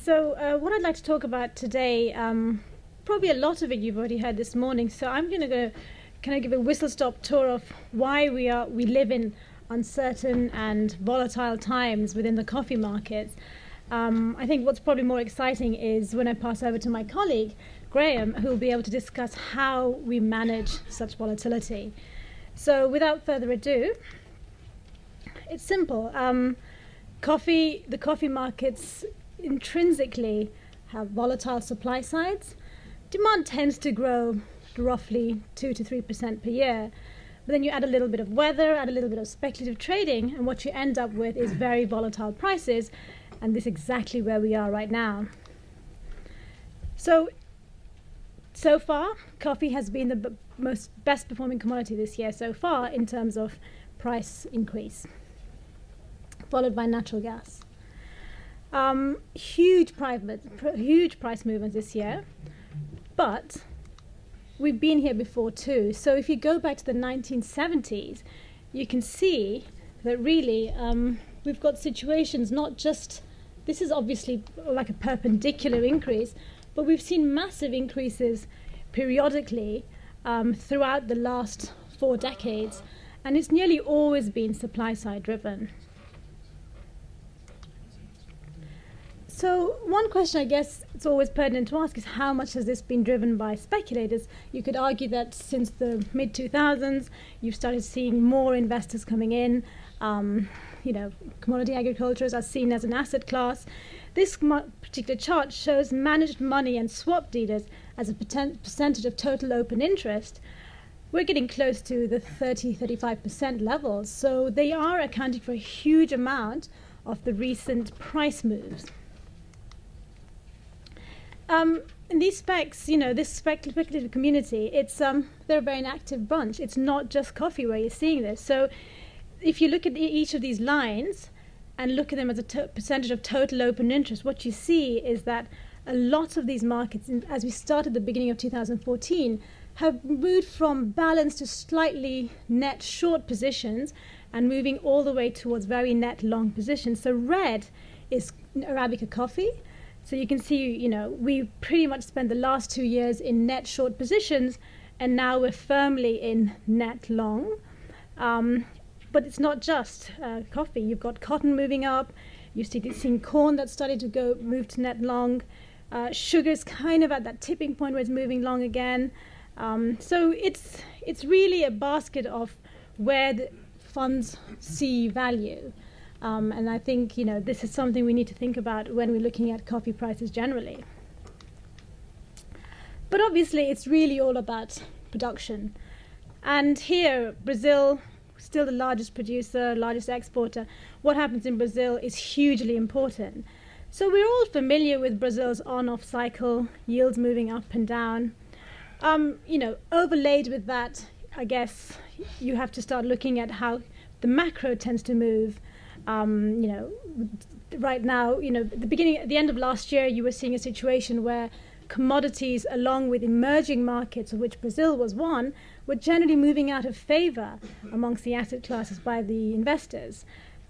So what I'd like to talk about today, probably a lot of it you've already heard this morning, so I'm going to go kind of give a whistle-stop tour of why we live in uncertain and volatile times within the coffee markets. I think what's probably more exciting is when I pass over to my colleague, Graham, who will be able to discuss how we manage such volatility. So without further ado, it's simple. The coffee markets intrinsically have volatile supply sides. Demand tends to grow roughly 2 to 3% per year. But then you add a little bit of weather, add a little bit of speculative trading, and what you end up with is very volatile prices, and this is exactly where we are right now. So far, coffee has been the best performing commodity this year so far in terms of price increase, followed by natural gas. Huge price movements this year, but we've been here before too. So if you go back to the 1970s, you can see that really we've got situations not just, this is obviously like a perpendicular increase, but we've seen massive increases periodically throughout the last 4 decades, and it's nearly always been supply side driven. So one question I guess it's always pertinent to ask is how much has this been driven by speculators? You could argue that since the mid-2000s, you've started seeing more investors coming in. Commodity agriculture are seen as an asset class. This particular chart shows managed money and swap dealers as a percentage of total open interest. We're getting close to the 30-35% levels, so they are accounting for a huge amount of the recent price moves. In these specs, this speculative community, they're a very active bunch. It's not just coffee where you're seeing this. So if you look at each of these lines and look at them as a percentage of total open interest, what you see is that a lot of these markets, as we start at the beginning of 2014, have moved from balanced to slightly net short positions and moving all the way towards very net long positions. So red is Arabica coffee. So you can see, we pretty much spent the last 2 years in net short positions, and now we're firmly in net long. But it's not just coffee. You've got cotton moving up. You've seen corn that's started to move to net long. Sugar's kind of at that tipping point where it's moving long again. So it's really a basket of where the funds see value. And I think, this is something we need to think about when we're looking at coffee prices generally. But obviously, it's really all about production. And here, Brazil, still the largest producer, largest exporter. What happens in Brazil is hugely important. So we're all familiar with Brazil's on-off cycle, yields moving up and down. Overlaid with that, I guess you have to start looking at how the macro tends to move. Right now, at the end of last year, you were seeing a situation where commodities, along with emerging markets, of which Brazil was one, were generally moving out of favor amongst the asset classes by the investors.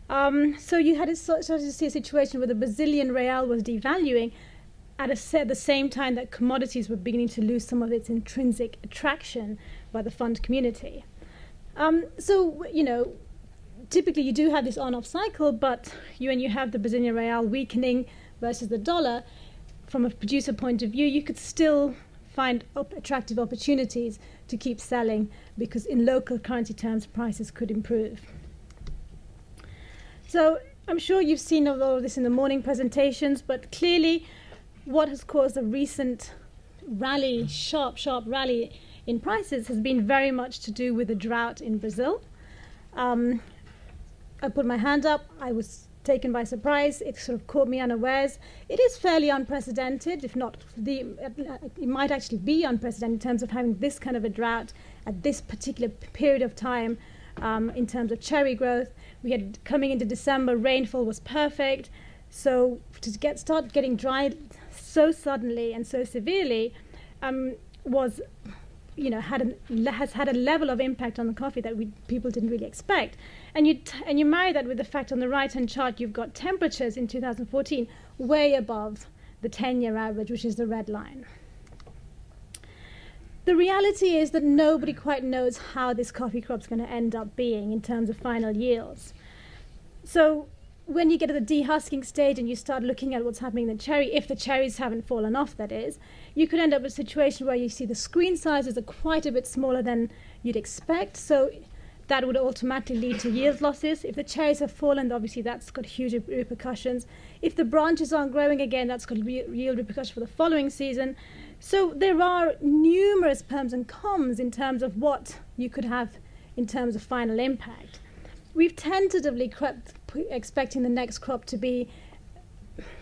So you had started to see a situation where the Brazilian real was devaluing at the same time that commodities were beginning to lose some of its intrinsic attraction by the fund community. Typically you do have this on-off cycle, but when you have the Brazilian real weakening versus the dollar, from a producer point of view, you could still find attractive opportunities to keep selling because in local currency terms, prices could improve. So I'm sure you've seen all of this in the morning presentations, but clearly what has caused a recent rally, sharp rally in prices has been very much to do with the drought in Brazil. I put my hand up. I was taken by surprise. It sort of caught me unawares. It is fairly unprecedented, if not, it might actually be unprecedented in terms of having this kind of a drought at this particular period of time in terms of cherry growth. We had, coming into December, rainfall was perfect. So to start getting dry so suddenly and so severely has had a level of impact on the coffee that people didn't really expect. And you marry that with the fact on the right-hand chart you've got temperatures in 2014 way above the 10-year average, which is the red line. The reality is that nobody quite knows how this coffee crop's going to end up being in terms of final yields. So when you get to the dehusking stage and you start looking at what's happening in the cherry, if the cherries haven't fallen off, that is, you could end up with a situation where you see the screen sizes are quite a bit smaller than you'd expect. So that would automatically lead to yield losses. If the cherries have fallen, obviously that's got huge repercussions. If the branches aren't growing again, that's got yield repercussions for the following season. So there are numerous pros and cons in terms of what you could have in terms of final impact. We've tentatively expecting the next crop to be,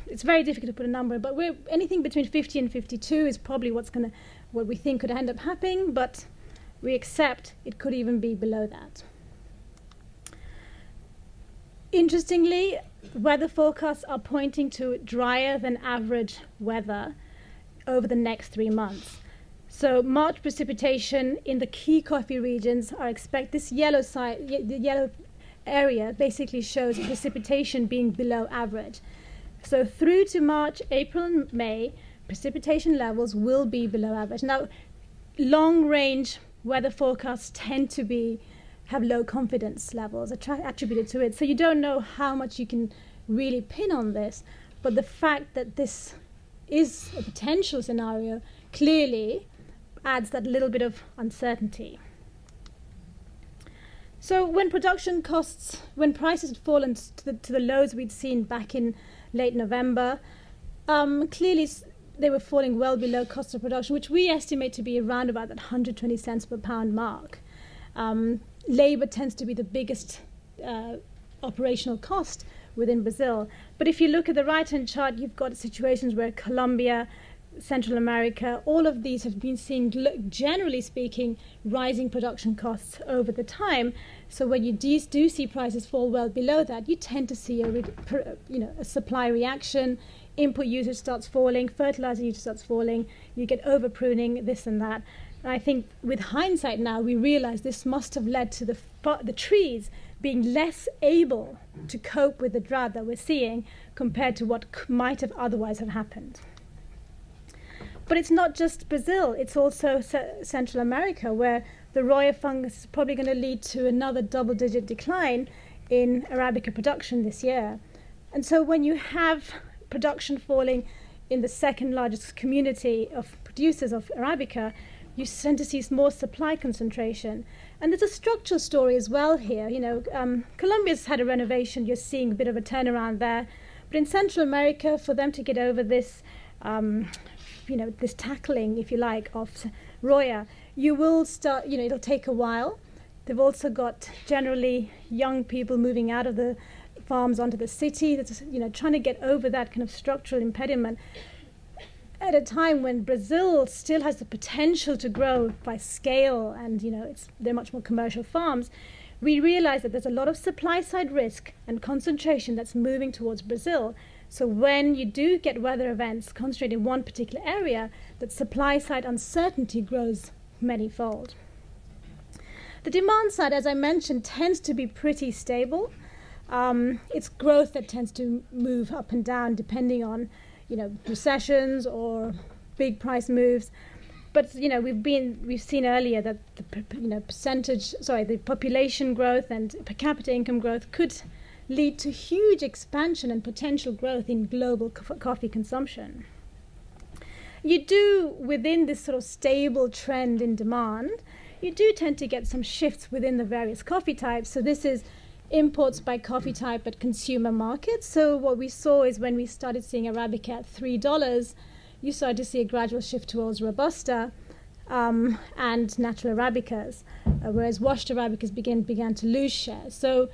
it's very difficult to put a number, but we're anything between 50 and 52 is probably what we think could end up happening, but we accept it could even be below that. Interestingly, weather forecasts are pointing to drier than average weather over the next 3 months. So March precipitation in the key coffee regions are this yellow side, the yellow area basically shows precipitation being below average. So through to March, April and May, precipitation levels will be below average. Now, long-range weather forecasts tend to have low confidence levels attributed to it, so you don't know how much you can really pin on this, but the fact that this is a potential scenario clearly adds that little bit of uncertainty. So when when prices had fallen to the lows we'd seen back in late November, clearly they were falling well below cost of production, which we estimate to be around about that 120 cents per pound mark. Labor tends to be the biggest operational cost within Brazil. But if you look at the right-hand chart, you've got situations where Colombia, Central America, all of these have been seeing, generally speaking, rising production costs over the time. So when you do see prices fall well below that, you tend to see a supply reaction, input usage starts falling, fertilizer usage starts falling, you get over pruning, this and that. And I think with hindsight now, we realize this must have led to the trees being less able to cope with the drought that we're seeing compared to what might have otherwise have happened. But it's not just Brazil, it's also Central America, where the Roya fungus is probably going to lead to another double-digit decline in Arabica production this year. And so when you have production falling in the second largest community of producers of Arabica, you tend to see more supply concentration. And there's a structural story as well here. Colombia's had a renovation, you're seeing a bit of a turnaround there. But in Central America, for them to get over this this tackling, if you like, of Roya, you will start, it'll take a while. They've also got generally young people moving out of the farms onto the city, that's, trying to get over that kind of structural impediment at a time when Brazil still has the potential to grow by scale and, they're much more commercial farms. We realize that there's a lot of supply side risk and concentration that's moving towards Brazil. So when you do get weather events concentrated in one particular area, that supply side uncertainty grows manyfold. The demand side, as I mentioned, tends to be pretty stable. It's growth that tends to move up and down depending on, recessions or big price moves. But we've seen earlier that the population growth and per capita income growth could lead to huge expansion and potential growth in global coffee consumption. You do, within this sort of stable trend in demand, you do tend to get some shifts within the various coffee types. So this is imports by coffee type at consumer markets. So what we saw is when we started seeing Arabica at $3, you started to see a gradual shift towards Robusta and natural Arabicas, whereas washed Arabicas began to lose share. So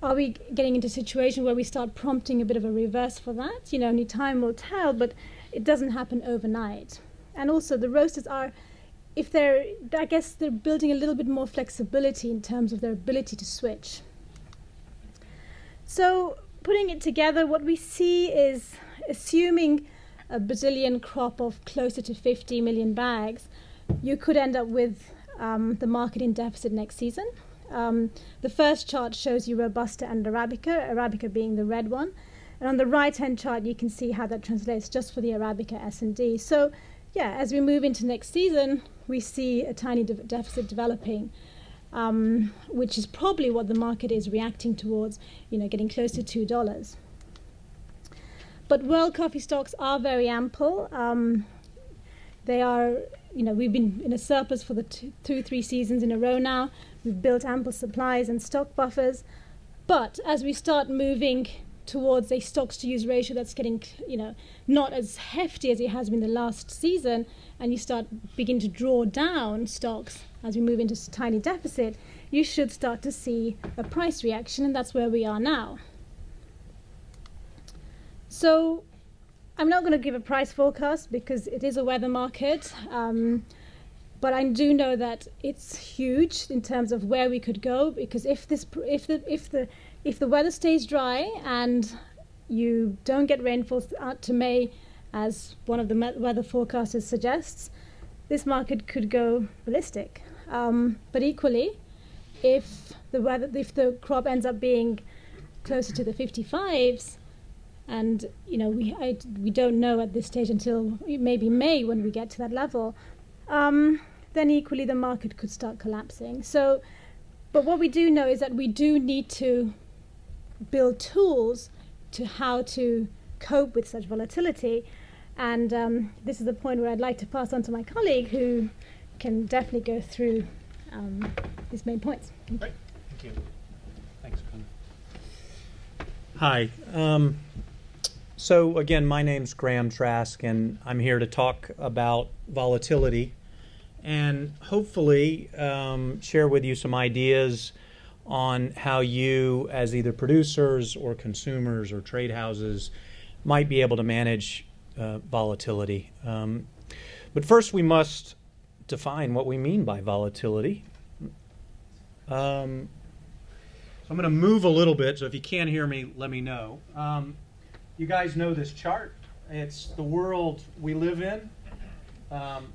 are we getting into a situation where we start prompting a bit of a reverse for that? Only time will tell, but it doesn't happen overnight. And also the roasters are, they're building a little bit more flexibility in terms of their ability to switch. So putting it together, what we see is, assuming a Brazilian crop of closer to 50 million bags, you could end up with the market in deficit next season. The first chart shows you Robusta and Arabica, Arabica being the red one. And on the right-hand chart, you can see how that translates just for the Arabica S&D. So, yeah, as we move into next season, we see a tiny deficit developing, which is probably what the market is reacting towards, getting close to $2. But world coffee stocks are very ample. They are, we've been in a surplus for the 2-3 seasons in a row now. We've built ample supplies and stock buffers. But as we start moving towards a stocks-to-use ratio that's getting, not as hefty as it has been the last season, and you begin to draw down stocks as we move into tiny deficit, you should start to see a price reaction, and that's where we are now. So I'm not going to give a price forecast because it is a weather market, but I do know that it's huge in terms of where we could go, because if the weather stays dry and you don't get rainfall out to May, as one of the weather forecasters suggests, this market could go ballistic. But equally, if the crop ends up being closer to the 55s, and we don't know at this stage until maybe May when we get to that level, then equally the market could start collapsing. So, but what we do know is that we do need to build tools to how to cope with such volatility. And this is the point where I'd like to pass on to my colleague, who can definitely go through his main points. Great. Thank you. Thanks, Kona. Hi. So again, my name's Graham Trask, and I'm here to talk about volatility and hopefully share with you some ideas on how you, as either producers or consumers or trade houses, might be able to manage volatility. But first, we must define what we mean by volatility. So I'm going to move a little bit, so if you can't hear me, let me know. You guys know this chart. It's the world we live in.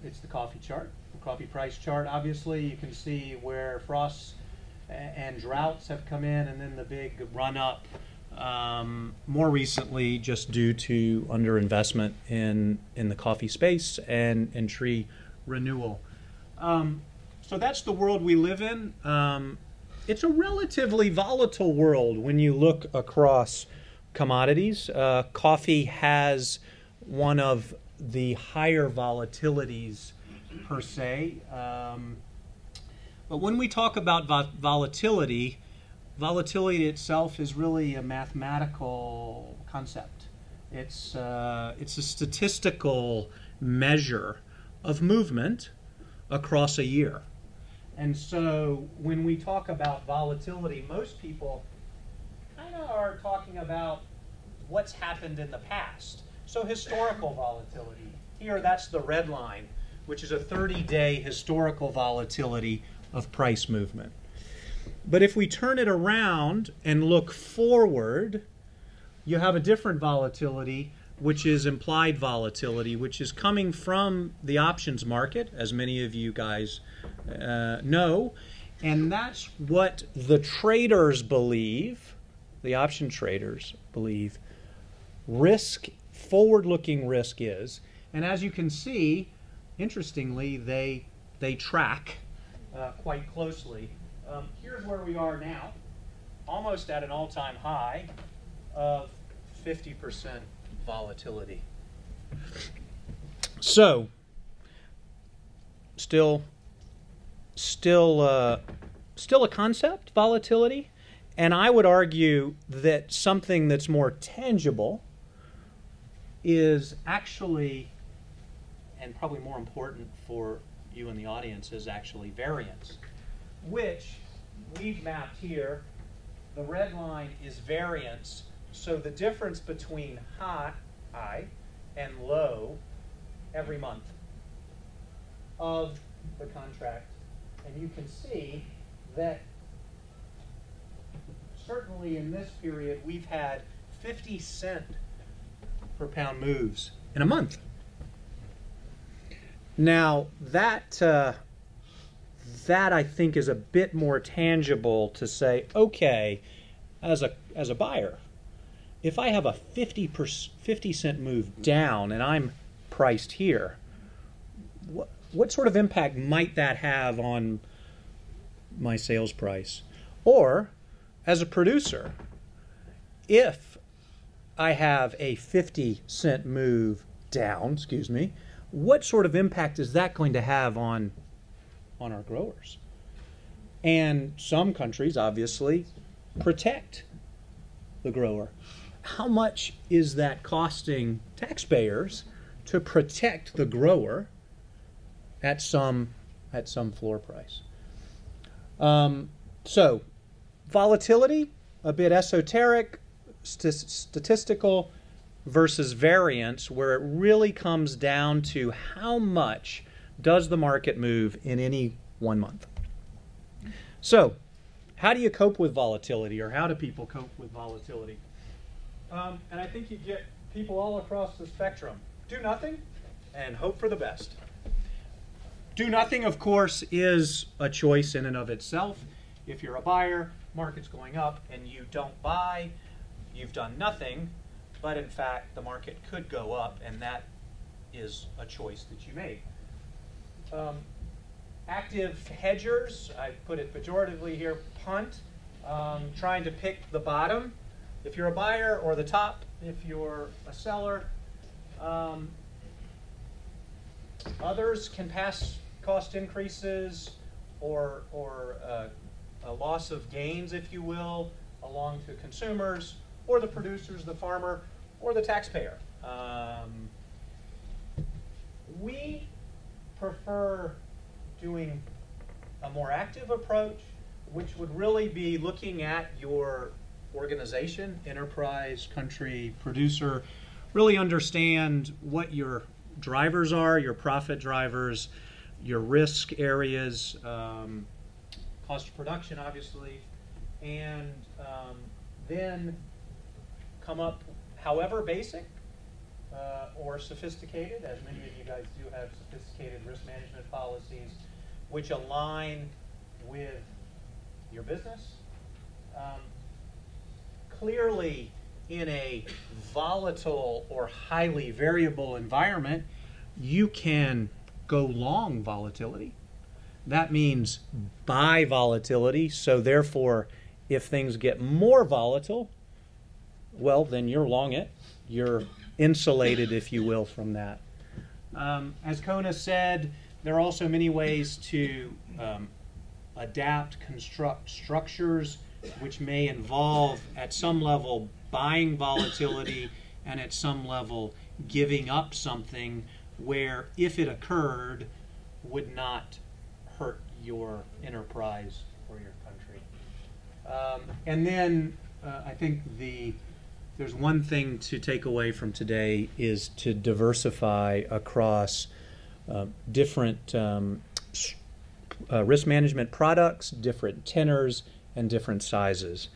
It's the coffee chart, the coffee price chart. Obviously, you can see where frosts and droughts have come in, and then the big run-up more recently just due to underinvestment in the coffee space and tree renewal. So that's the world we live in. It's a relatively volatile world when you look across commodities. Coffee has one of the higher volatilities per se. But when we talk about volatility, volatility itself is really a mathematical concept. It's a statistical measure of movement across a year. And so when we talk about volatility, most people kind of are talking about what's happened in the past. So historical volatility. Here, that's the red line, which is a 30-day historical volatility of price movement. But if we turn it around and look forward, you have a different volatility, which is implied volatility, which is coming from the options market, as many of you guys know. And that's what the traders believe, the option traders believe, forward-looking risk is. And as you can see, interestingly, they track quite closely. Here's where we are now, almost at an all-time high of 50% volatility. So, still a concept, volatility, and I would argue that something that's more tangible is actually, and probably more important for you in the audience, is actually variance, which we've mapped here. The red line is variance, so the difference between high and low every month of the contract. And you can see that certainly in this period we've had 50-cent per pound moves in a month. Now that I think is a bit more tangible to say, okay, as a buyer, if I have a 50 cent move down and I'm priced here, what sort of impact might that have on my sales price? Or, as a producer, if I have a 50-cent move down, what sort of impact is that going to have on our growers? And some countries obviously protect the grower. How much is that costing taxpayers to protect the grower at some floor price? So, volatility, a bit esoteric, statistical versus variance, where it really comes down to how much does the market move in any 1 month. So, how do you cope with volatility, or how do people cope with volatility? And I think you get people all across the spectrum. Do nothing and hope for the best. Do nothing, of course, is a choice in and of itself. If you're a buyer, market's going up, and you don't buy, you've done nothing, but in fact, the market could go up, and that is a choice that you made. Active hedgers, I put it pejoratively here, punt, trying to pick the bottom if you're a buyer, or the top if you're a seller. Others can pass cost increases or a loss of gains, if you will, along to consumers, or the producers, the farmer, or the taxpayer. We prefer doing a more active approach, which would really be looking at your organization, enterprise, country, producer, really understand what your drivers are, your profit drivers, your risk areas, cost of production, obviously, and then come up, however basic or sophisticated, as many of you guys do have sophisticated risk management policies, which align with your business. Clearly, in a volatile or highly variable environment, you can go long volatility. That means buy volatility, so therefore, if things get more volatile, well, then you're long it. You're insulated, if you will, from that. As Kona said, there are also many ways to adapt, construct structures which may involve, at some level, buying volatility, and at some level, giving up something where, if it occurred, would not hurt your enterprise or your country. And then I think there's one thing to take away from today is to diversify across different risk management products, different tenors, and different sizes.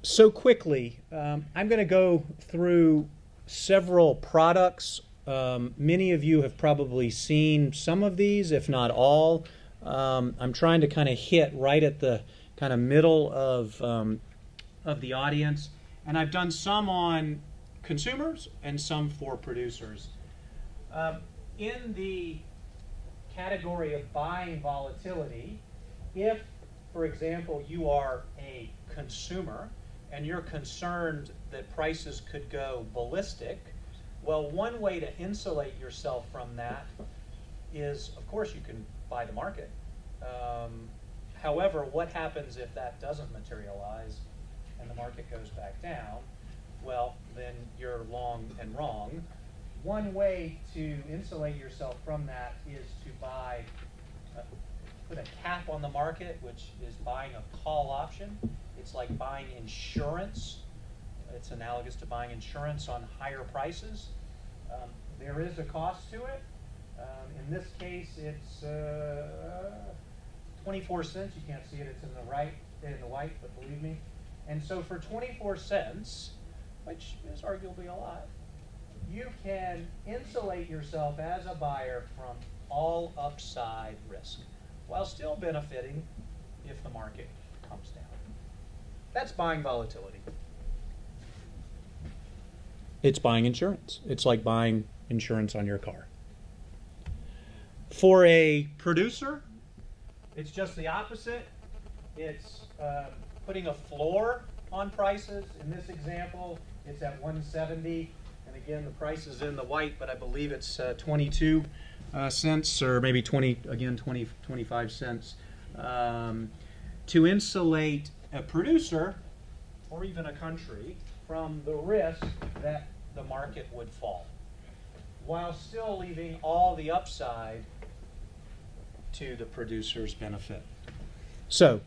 So quickly, I'm going to go through several products. Many of you have probably seen some of these, if not all. I'm trying to kind of hit right at the kind of middle of the audience, and I've done some on consumers and some for producers. In the category of buying volatility, if, for example, you are a consumer and you're concerned that prices could go ballistic, well, one way to insulate yourself from that is, of course, you can buy the market. However, what happens if that doesn't materialize and the market goes back down? Well, then you're long and wrong. One way to insulate yourself from that is to buy, put a cap on the market, which is buying a call option. It's like buying insurance. It's analogous to buying insurance on higher prices. There is a cost to it. In this case, it's 24 cents. You can't see it. It's in the white, but believe me. And so for 24 cents, which is arguably a lot, you can insulate yourself as a buyer from all upside risk while still benefiting if the market comes down. That's buying volatility. It's buying insurance. It's like buying insurance on your car. For a producer, it's just the opposite. It's putting a floor on prices. In this example, it's at 170, and again, the price is in the white, but I believe it's 22 cents, or maybe 25 cents, to insulate a producer or even a country from the risk that the market would fall, while still leaving all the upside to the producer's benefit. So,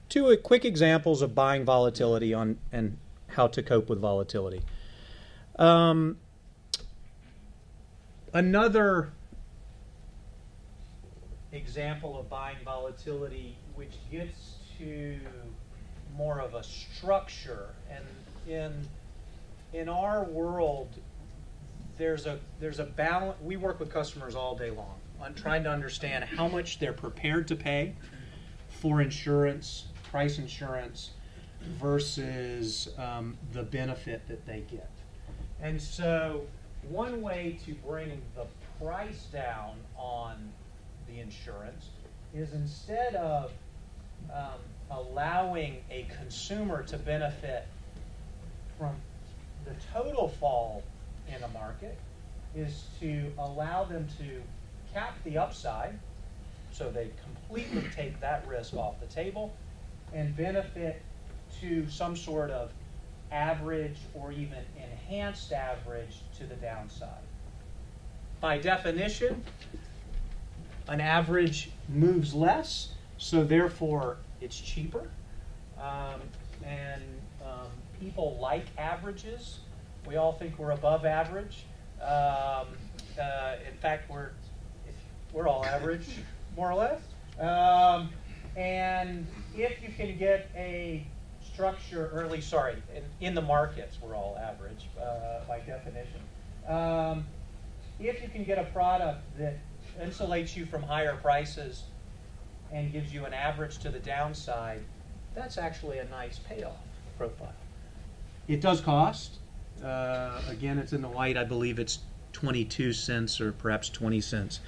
two quick examples of buying volatility and how to cope with volatility. Another example of buying volatility, which gets to more of a structure, and in our world, there's a balance. We work with customers all day long on trying to understand how much they're prepared to pay for insurance, price insurance, versus the benefit that they get. And so one way to bring the price down on the insurance is, instead of allowing a consumer to benefit from the total fall in a market, is to allow them to cap the upside, so they completely take that risk off the table, and benefit to some sort of average or even enhanced average to the downside. By definition, an average moves less, so therefore it's cheaper. People like averages. We all think we're above average. In fact, we're all average, more or less. And if you can get a structure in the markets, we're all average by definition. If you can get a product that insulates you from higher prices and gives you an average to the downside, that's actually a nice payoff profile. It does cost. Again, it's in the white. I believe it's 22 cents or perhaps 20 cents.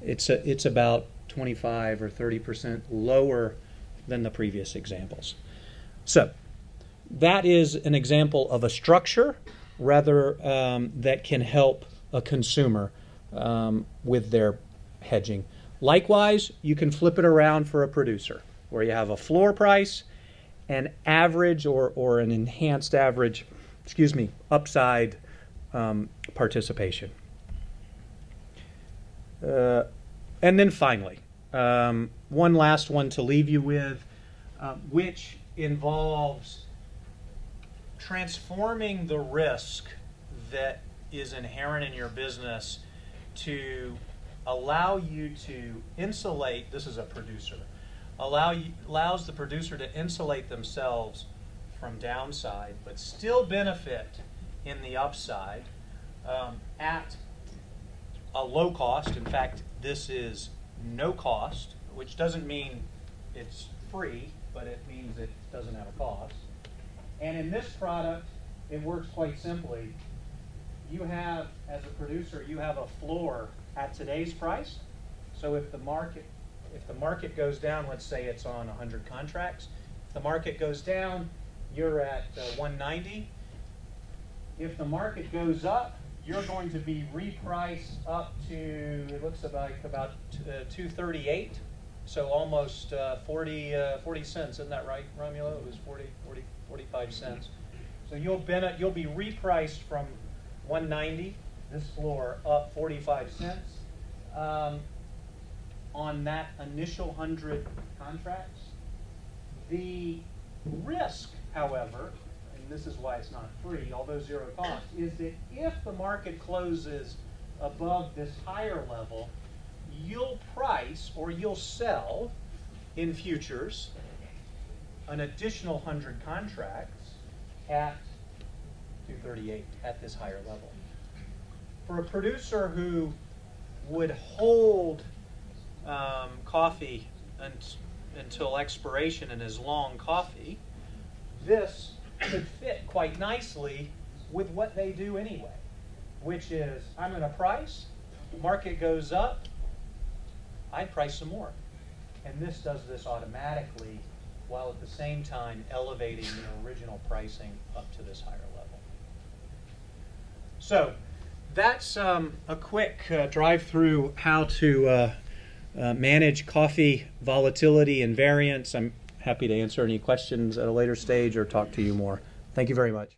It's about 25 or 30% lower than the previous examples. So that is an example of a structure rather that can help a consumer with their hedging. Likewise, you can flip it around for a producer, where you have a floor price, an average or an enhanced average, upside participation. And then finally, one last one to leave you with, which involves transforming the risk that is inherent in your business to allow you to insulate. This is a producer. Allows the producer to insulate themselves from downside, but still benefit in the upside at a low cost. In fact, this is no cost, which doesn't mean it's free, but it means it doesn't have a cost. And in this product, it works quite simply. You have, as a producer, you have a floor at today's price. So if the market goes down, let's say it's on 100 contracts. If the market goes down, you're at 190. If the market goes up, you're going to be repriced up to, it looks about 238. So almost 40 cents, isn't that right, Romulo? It was 45 cents. So you'll be repriced from 190, this floor, up 45 cents on that initial 100 contracts. The risk, however, and this is why it's not free, although zero cost, is that if the market closes above this higher level, you'll price or you'll sell in futures an additional 100 contracts at 238 at this higher level. For a producer who would hold coffee until expiration and is long coffee, this could fit quite nicely with what they do anyway, which is I'm going to price, market goes up, I price some more. And this does this automatically while at the same time elevating the original pricing up to this higher level. So that's a quick drive through how to manage coffee volatility and variance. I'm happy to answer any questions at a later stage or talk to you more. Thank you very much.